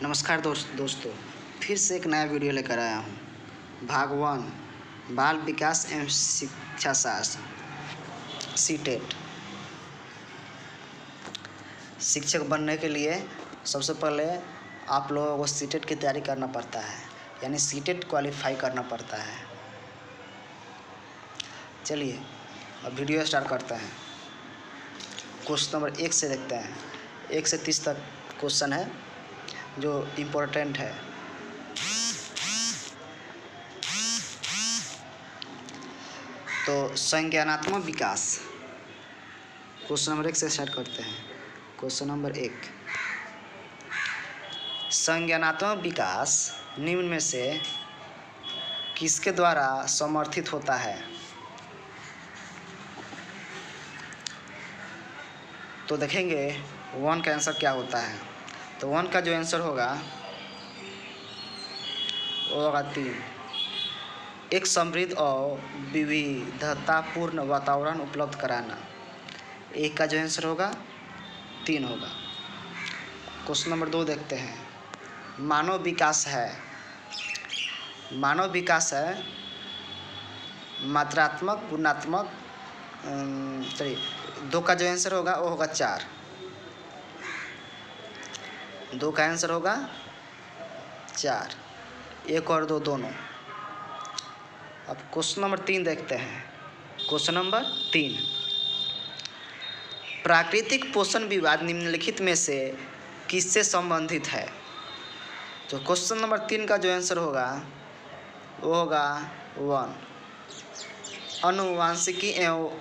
नमस्कार दोस्तों, फिर से एक नया वीडियो लेकर आया हूँ। भाग 1 बाल विकास एवं शिक्षा शास्त्र सीटेट। शिक्षक बनने के लिए सबसे पहले आप लोगों को सीटेट की तैयारी करना पड़ता है, यानी सीटेट क्वालिफाई करना पड़ता है। चलिए अब वीडियो स्टार्ट करते हैं। क्वेश्चन नंबर 1 से देखते हैं। 1 से 30 तक क्वेश्चन है जो इम्पोर्टेंट है। तो संज्ञानात्मक विकास, क्वेश्चन नंबर 1 से स्टार्ट करते हैं। क्वेश्चन नंबर 1, संज्ञानात्मक विकास निम्न में से किसके द्वारा समर्थित होता है? तो देखेंगे 1 का आंसर क्या होता है। तो 1 का जो आंसर होगा वो होगा 3। एक समृद्ध और विविधतापूर्ण वातावरण उपलब्ध कराना। 1 का जो आंसर होगा 3 होगा। क्वेश्चन नंबर 2 देखते हैं। मानव विकास है मात्रात्मक गुणात्मक। चलिए 2 का जो आंसर होगा वो होगा 4। 2 का आंसर होगा 4। 1 और 2 दोनों। अब क्वेश्चन नंबर 3 देखते हैं। क्वेश्चन नंबर 3, प्राकृतिक पोषण विवाद निम्नलिखित में से किससे संबंधित है? तो क्वेश्चन नंबर 3 का जो आंसर होगा वो होगा 1, आनुवांशिकी एवं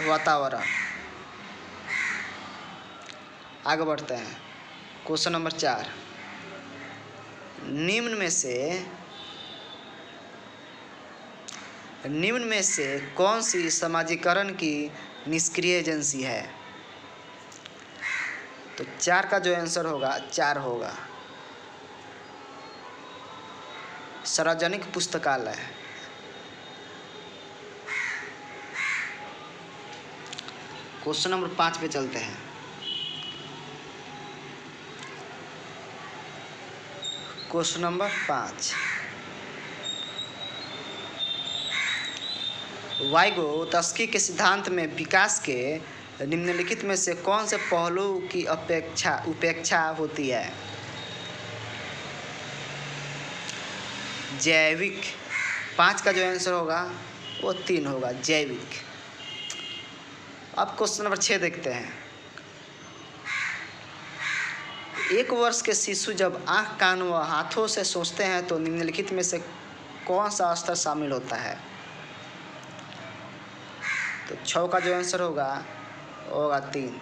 वातावरण। आगे बढ़ते हैं। क्वेश्चन नंबर 4, निम्न में से कौन सी समाजीकरण की निष्क्रिय एजेंसी है? तो 4 का जो आंसर होगा 4 होगा, सार्वजनिक पुस्तकालय। क्वेश्चन नंबर 5 पे चलते हैं। क्वेश्चन नंबर 5, वाइगोत्स्की के सिद्धांत में विकास के निम्नलिखित में से कौन से पहलू की उपेक्षा होती है? जैविक। 5 का जो आंसर होगा वो 3 होगा, जैविक। अब क्वेश्चन नंबर 6 देखते हैं। 1 वर्ष के शिशु जब आँख कान व हाथों से सोचते हैं तो निम्नलिखित में से कौन सा स्तर शामिल होता है? तो 6 का जो आंसर होगा वो होगा 3,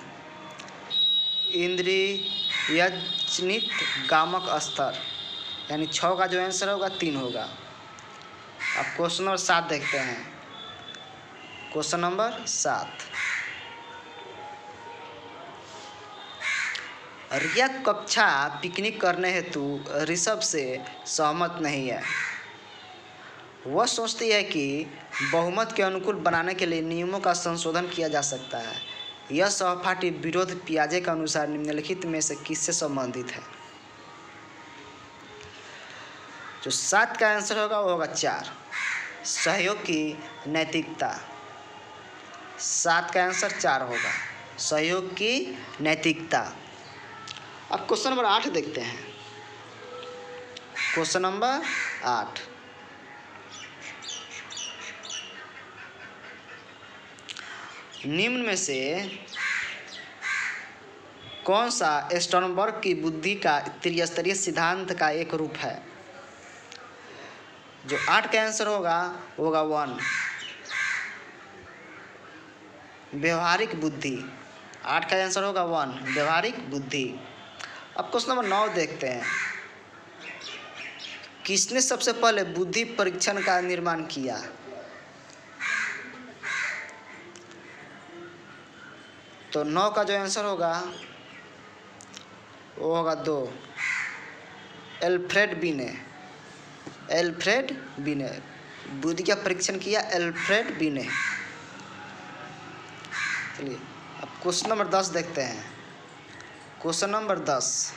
इंद्रियजनित गामक स्तर, यानी 6 का जो आंसर होगा 3 होगा। अब क्वेश्चन नंबर 7 देखते हैं। क्वेश्चन नंबर 7, रिया कक्षा पिकनिक करने हेतु ऋषभ से सहमत नहीं है। वह सोचती है कि बहुमत के अनुकूल बनाने के लिए नियमों का संशोधन किया जा सकता है। यह सहपाठी विरोध पियाजे के अनुसार निम्नलिखित में से किससे संबंधित है? जो 7 का आंसर होगा वो होगा 4, सहयोग की नैतिकता। 7 का आंसर 4 होगा, सहयोग की नैतिकता। अब क्वेश्चन नंबर 8 देखते हैं। क्वेश्चन नंबर 8, निम्न में से कौन सा स्टर्नबर्ग की बुद्धि का त्रिस्तरीय सिद्धांत का एक रूप है? जो 8 का आंसर होगा वो होगा 1, व्यवहारिक बुद्धि। 8 का आंसर होगा 1, व्यवहारिक बुद्धि। अब क्वेश्चन नंबर 9 देखते हैं। किसने सबसे पहले बुद्धि परीक्षण का निर्माण किया? तो 9 का जो आंसर होगा वो होगा 2, एल्फ्रेड बीने। बुद्धि का परीक्षण किया एल्फ्रेड बीने। चलिए अब क्वेश्चन नंबर 10 देखते हैं। Question number 10।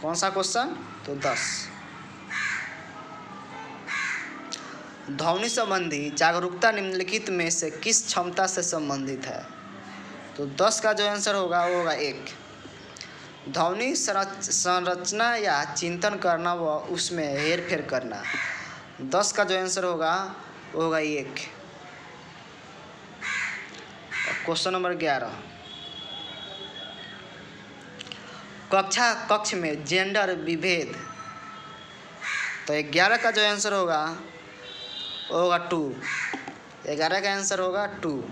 कौन सा क्वेश्चन? तो 10। ध्वनि संबंधी जागरूकता निम्नलिखित में से किस क्षमता से संबंधित है? तो 10 का जो आंसर होगा वो होगा 1। ध्वनि संरचना या चिंतन करना व उसमें हेर फेर करना। 10 का जो आंसर होगा वो होगा 1। Question number 11। कक्ष में जेंडर विभेद। तो 11 का जो आंसर होगा वो होगा 2। 11 का आंसर होगा 2।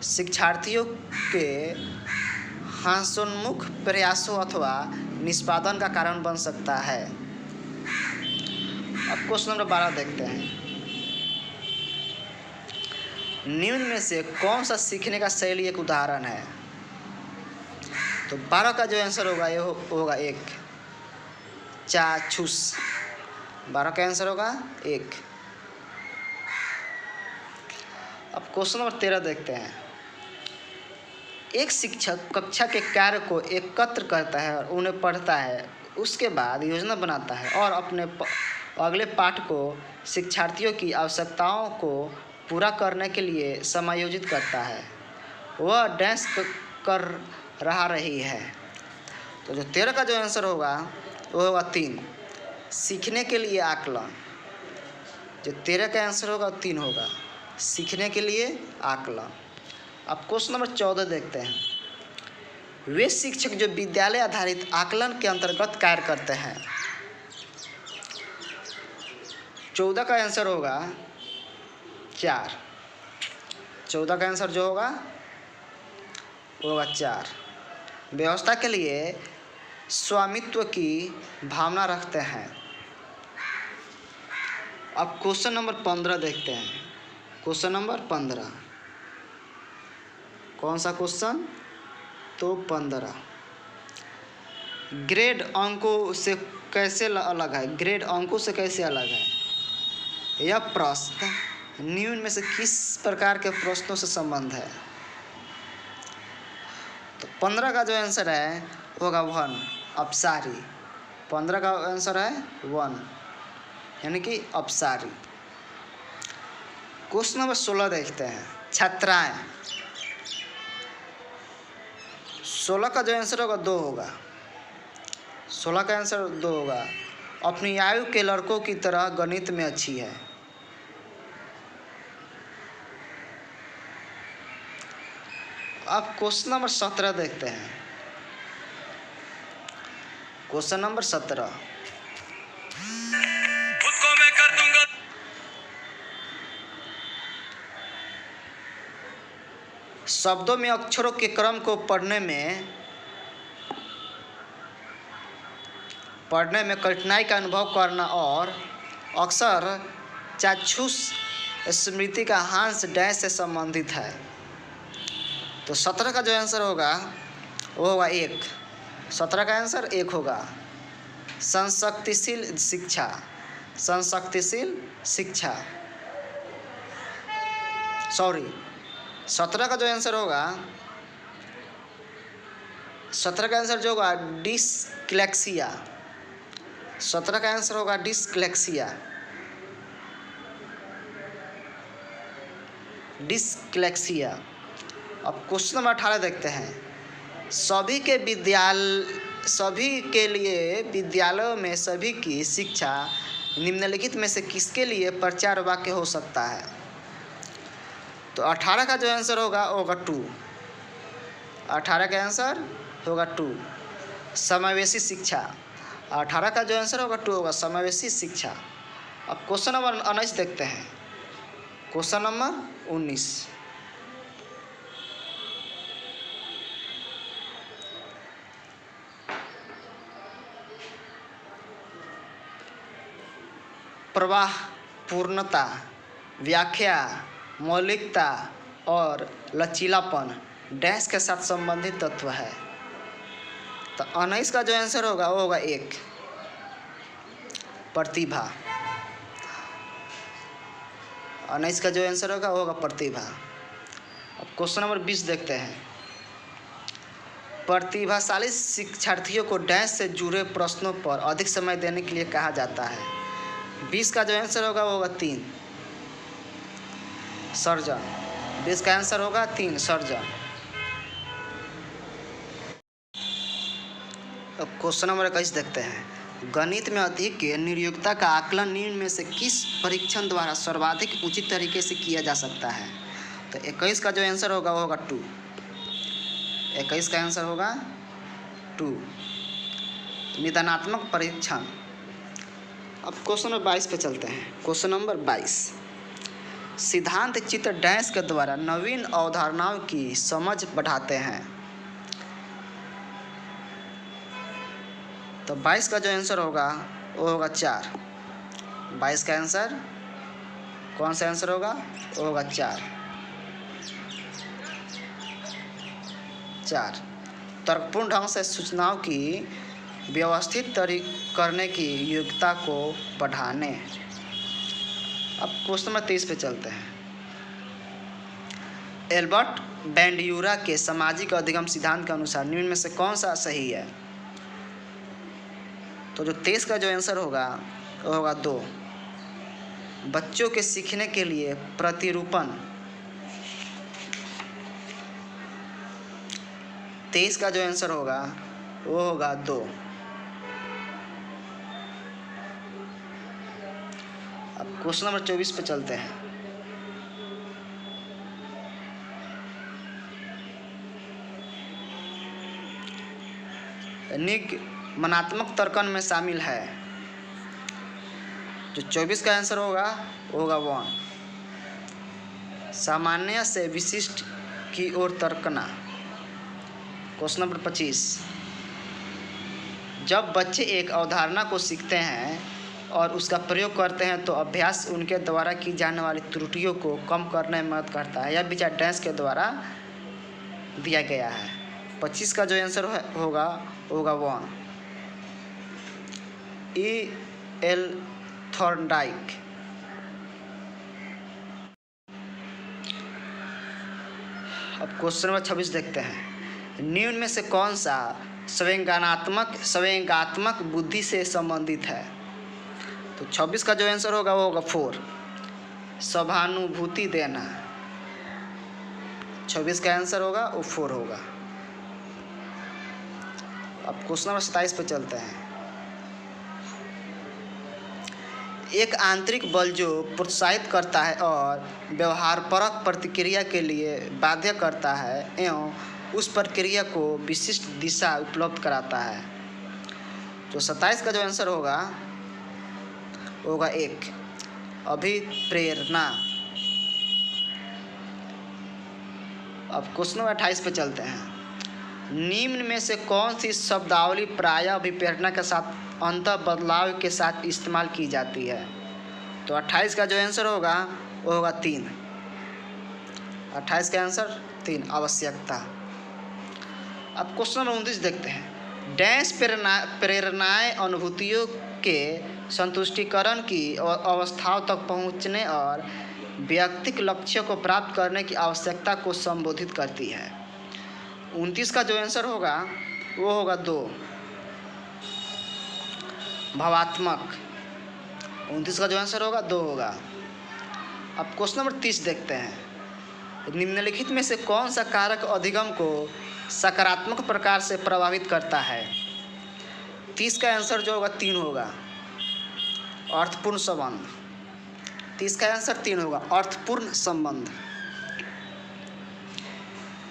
शिक्षार्थियों के हास्योन्मुख प्रयासों अथवा निष्पादन का कारण बन सकता है। अब क्वेश्चन नंबर 12 देखते हैं। निम्न में से कौन सा सीखने का शैली एक उदाहरण है? तो 12 का जो आंसर होगा ये होगा 1। चाक्षुष। 12 का आंसर होगा 1। अब क्वेश्चन नंबर 13 देखते हैं। एक शिक्षक कक्षा के कार्य को एकत्र करता है और उन्हें पढ़ता है, उसके बाद योजना बनाता है और अपने अगले पाठ को शिक्षार्थियों की आवश्यकताओं को पूरा करने के लिए समायोजित करता है। वह डैश कर रही है। तो जो 13 का जो आंसर होगा वो होगा 3। सीखने के लिए आकलन। जो 13 का आंसर होगा 3 होगा, सीखने के लिए आकलन। अब क्वेश्चन नंबर 14 देखते हैं। वे शिक्षक जो विद्यालय आधारित आकलन के अंतर्गत कार्य करते हैं। 14 का आंसर होगा 4। 14 का आंसर जो होगा वो होगा 4। व्यवस्था के लिए स्वामित्व की भावना रखते हैं। अब क्वेश्चन नंबर 15 देखते हैं। Question number 15। कौन सा क्वेश्चन? तो 15। ग्रेड अंकों से कैसे अलग है? ग्रेड अंकों से कैसे अलग है? यह प्रश्न निम्न में से किस प्रकार के प्रश्नों से संबंध है? तो 15 का जो आंसर है वो होगा 1, अपसारी। 15 का आंसर है 1, यानी कि अपसारी। क्वेश्चन नंबर 16 देखते हैं। छात्राएं। 16 का जो आंसर होगा 2 होगा। 16 का आंसर 2 होगा। अपनी आयु के लड़कों की तरह गणित में अच्छी है। अब क्वेश्चन नंबर 17 देखते हैं। Question number 17। खुद को मैं कर दूंगा। शब्दों में अक्षरों के क्रम को पढ़ने में कठिनाई का अनुभव करना और अक्सर चाक्षुष स्मृति का हांस डैश से संबंधित है। तो 17 का जो आंसर होगा वो होगा 1। 17 का आंसर 1 होगा। संशक्तिशील शिक्षा। संशक्तिशील शिक्षा। 17 का जो आंसर होगा, 17 का आंसर जो होगा डिसग्लेक्सिया। 17 का आंसर होगा डिसग्लेक्सिया। डिसग्लेक्सिया। अब क्वेश्चन नंबर 18 देखते हैं। सभी के लिए विद्यालयों में सभी की शिक्षा निम्नलिखित में से किसके लिए प्रचार वाक्य हो सकता है? तो 18 का जो आंसर होगा वो होगा 2। 18 का आंसर होगा 2, समावेशी शिक्षा। 18 का जो आंसर होगा 2 होगा, समावेशी शिक्षा। अब क्वेश्चन नंबर 19 देखते हैं। Question number 19। प्रवाह, पूर्णता, व्याख्या, मौलिकता और लचीलापन डैश के साथ संबंधित तत्व है। तो 19 का जो आंसर होगा वो होगा 1, प्रतिभा। 19 का जो आंसर होगा वो होगा प्रतिभा। अब क्वेश्चन नंबर 20 देखते हैं। प्रतिभाशाली शिक्षार्थियों को डैश से जुड़े प्रश्नों पर अधिक समय देने के लिए कहा जाता है। 20 का जो आंसर होगा वो होगा 3 सर्जन। 20 का आंसर होगा 3 सर्जन। अब क्वेश्चन नंबर 21 देखते हैं। गणित में अधिक निरयुक्ता का आकलन निम्न में से किस परीक्षण द्वारा सर्वाधिक उचित तरीके से किया जा सकता है? तो 21 का जो आंसर होगा वो होगा 2। 21 का आंसर होगा 2 निदानात्मक परीक्षण। अब क्वेश्चन नंबर 22 पे चलते हैं। क्वेश्चन नंबर 22, सिद्धांत चित्र डैश के द्वारा नवीन अवधारणाओं की समझ बढ़ाते हैं। तो 22 का जो आंसर होगा वो होगा 4। 22 का आंसर कौन सा आंसर होगा? वो होगा 4। तर्कपूर्ण ढंग से सूचनाओं की व्यवस्थित करने की योग्यता को बढ़ाने। अब क्वेश्चन नंबर 23 पे चलते हैं। एल्बर्ट बैंड्यूरा के सामाजिक अधिगम सिद्धांत के अनुसार निम्न में से कौन सा सही है? तो जो 23 का जो आंसर होगा वो होगा 2 बच्चों के सीखने के लिए प्रतिरूपण। 23 का जो आंसर होगा वो होगा 2। अब क्वेश्चन नंबर 24 पे चलते हैं। निगमनात्मक तर्कन में शामिल है। जो 24 का आंसर होगा वो होगा 1 सामान्य से विशिष्ट की ओर तर्कना। क्वेश्चन नंबर 25, जब बच्चे एक अवधारणा को सीखते हैं और उसका प्रयोग करते हैं तो अभ्यास उनके द्वारा की जाने वाली त्रुटियों को कम करने में मदद करता है। यह विचार डैश के द्वारा दिया गया है। 25 का जो आंसर होगा होगा 1 E.L. थॉर्नडाइक। अब क्वेश्चन नंबर 26 देखते हैं। निम्न में से कौन सा संवेगात्मक बुद्धि से संबंधित है? तो 26 का जो आंसर होगा वो होगा 4 सहानुभूति देना। 26 का आंसर होगा वो 4 होगा। अब क्वेश्चन नंबर 27 पे चलते हैं। एक आंतरिक बल जो प्रोत्साहित करता है और व्यवहारपरक प्रतिक्रिया के लिए बाध्य करता है एवं उस प्रक्रिया को विशिष्ट दिशा उपलब्ध कराता है। तो 27 का जो आंसर होगा वो होगा 1 अभिप्रेरणा। अब क्वेश्चन नंबर 28 पे चलते हैं। निम्न में से कौन सी शब्दावली प्रायः अभिप्रेरणा के साथ अंतः बदलाव के साथ इस्तेमाल की जाती है? तो 28 का जो आंसर होगा वो होगा 3। 28 का आंसर 3 आवश्यकता। अब क्वेश्चन नंबर 29 देखते हैं। डैश प्रेरणाएं अनुभूतियों के संतुष्टिकरण की अवस्थाओं तक पहुंचने और व्यक्तिगत लक्ष्यों को प्राप्त करने की आवश्यकता को संबोधित करती है। 29 का जो आंसर होगा वो होगा 2 भावात्मक। 29 का जो आंसर होगा 2 होगा। अब क्वेश्चन नंबर 30 देखते हैं। निम्नलिखित में से कौन सा कारक अधिगम को सकारात्मक प्रकार से प्रभावित करता है? 30 का आंसर जो होगा 3 होगा अर्थपूर्ण संबंध। 30 का आंसर 3 होगा अर्थपूर्ण संबंध।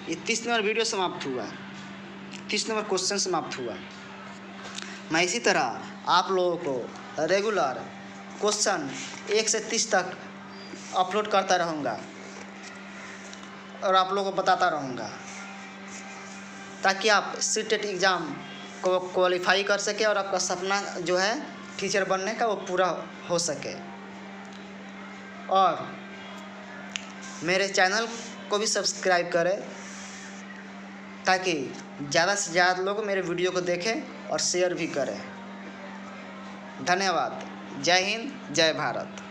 ये 30 नंबर वीडियो समाप्त हुआ, 30 नंबर क्वेश्चन समाप्त हुआ। मैं इसी तरह आप लोगों को रेगुलर क्वेश्चन 1 से 30 तक अपलोड करता रहूँगा और आप लोगों को बताता रहूँगा ताकि आप सीटेट एग्ज़ाम को क्वालिफाई कर सके और आपका सपना जो है टीचर बनने का वो पूरा हो सके। और मेरे चैनल को भी सब्सक्राइब करें ताकि ज़्यादा से ज़्यादा लोग मेरे वीडियो को देखें और शेयर भी करें। धन्यवाद। जय हिंद, जय भारत।